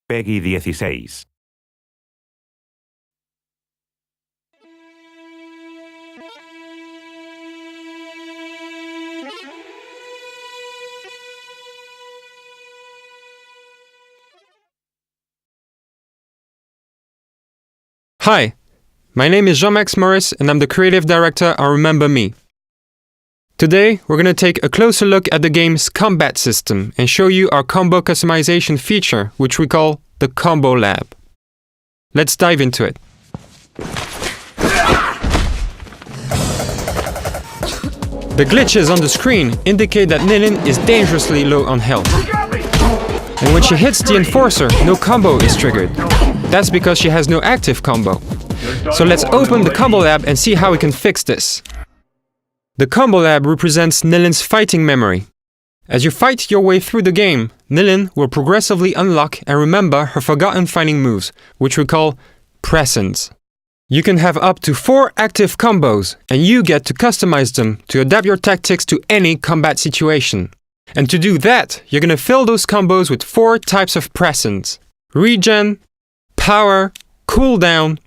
Peggy 16. Hi, my name is Jean-Max Morris and I'm the creative director on Remember Me. Today, we're going to take a closer look at the game's combat system and show you our combo customization feature, which we call the Combo Lab. Let's dive into it. The glitches on the screen indicate that Nilin is dangerously low on health. And when she hits the Enforcer, no combo is triggered. That's because she has no active combo. So let's open the Combo Lab and see how we can fix this. The Combo Lab represents Nilin's fighting memory. As you fight your way through the game, Nilin will progressively unlock and remember her forgotten fighting moves, which we call presents. You can have up to 4 active combos, and you get to customize them to adapt your tactics to any combat situation. And to do that, you're going to fill those combos with 4 types of presents: regen, power, cooldown,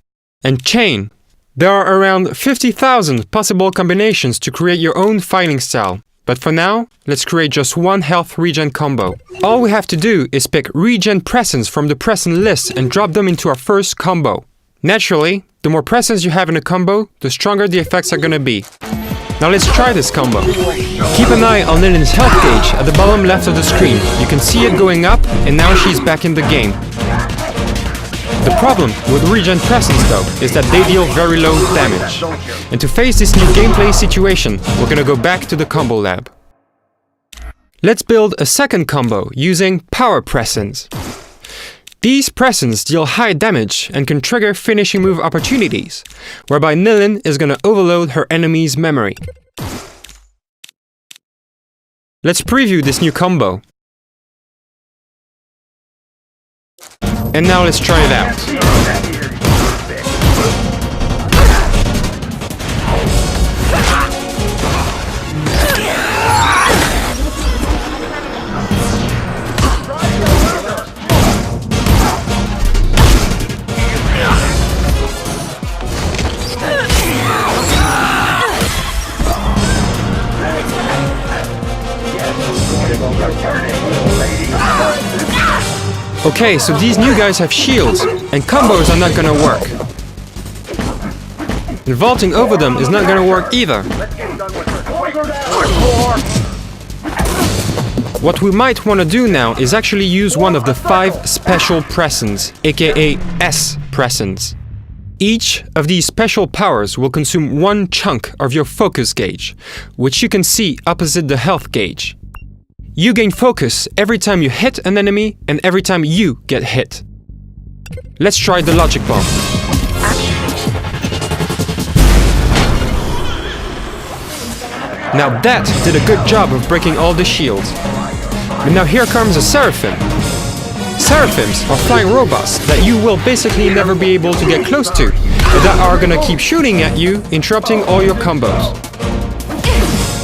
and chain. There are around 50,000 possible combinations to create your own fighting style. But for now, let's create just one health regen combo. All we have to do is pick regen presents from the present list and drop them into our first combo. Naturally, the more presents you have in a combo, the stronger the effects are going to be. Now let's try this combo. Keep an eye on Nilin's health gauge at the bottom left of the screen. You can see it going up, and now she's back in the game. The problem with regen presents though is that they deal very low damage. And to face this new gameplay situation, we're gonna go back to the Combo Lab. Let's build a second combo using power presents. These presents deal high damage and can trigger finishing move opportunities, whereby Nilin is gonna overload her enemy's memory. Let's preview this new combo. And now let's try it out. Okay, so these new guys have shields, and combos are not gonna work. And vaulting over them is not gonna work either. What we might want to do now is actually use one of the 5 special presents, aka S presents. Each of these special powers will consume 1 chunk of your focus gauge, which you can see opposite the health gauge. You gain focus every time you hit an enemy and every time you get hit. Let's try the logic bomb. Now that did a good job of breaking all the shields. But now here comes a Seraphim. Seraphims are flying robots that you will basically never be able to get close to, but that are gonna keep shooting at you, interrupting all your combos.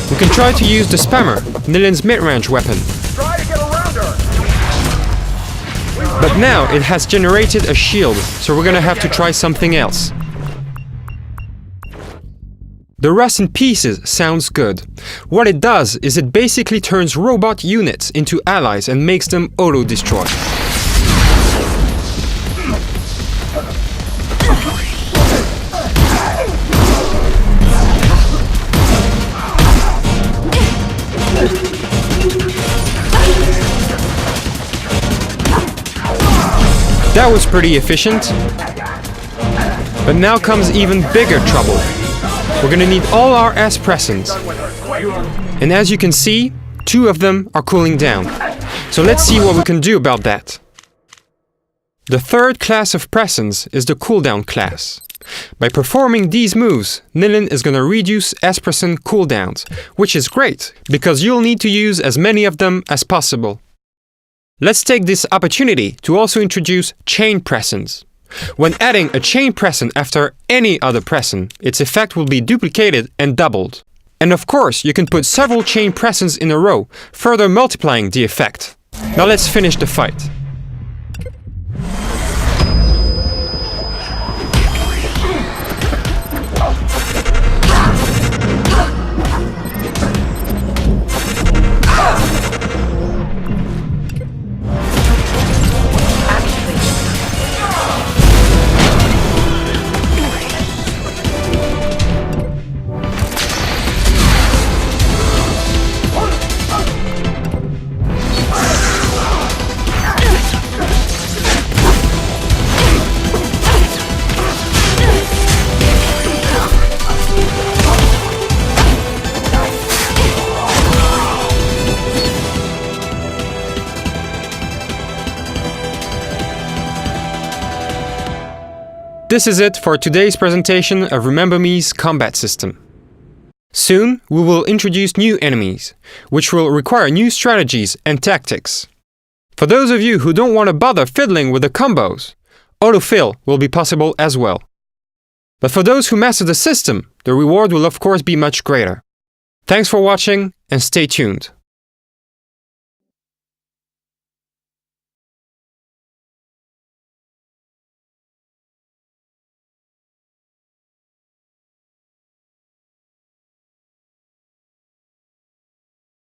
We can try to use the Spammer, Nilin's mid-range weapon. But now it has generated a shield, so we're gonna have to try something else. The Rust in Pieces sounds good. What it does is it basically turns robot units into allies and makes them auto-destroy. That was pretty efficient. But now comes even bigger trouble. We're gonna need all our S presents. And as you can see, 2 of them are cooling down. So let's see what we can do about that. The third class of presents is the cooldown class. By performing these moves, Nilin is gonna reduce S present cooldowns, which is great, because you'll need to use as many of them as possible. Let's take this opportunity to also introduce chain presents. When adding a chain present after any other present, its effect will be duplicated and doubled. And of course, you can put several chain presents in a row, further multiplying the effect. Now let's finish the fight. This is it for today's presentation of Remember Me's combat system. Soon, we will introduce new enemies, which will require new strategies and tactics. For those of you who don't want to bother fiddling with the combos, autofill will be possible as well. But for those who master the system, the reward will of course be much greater. Thanks for watching and stay tuned.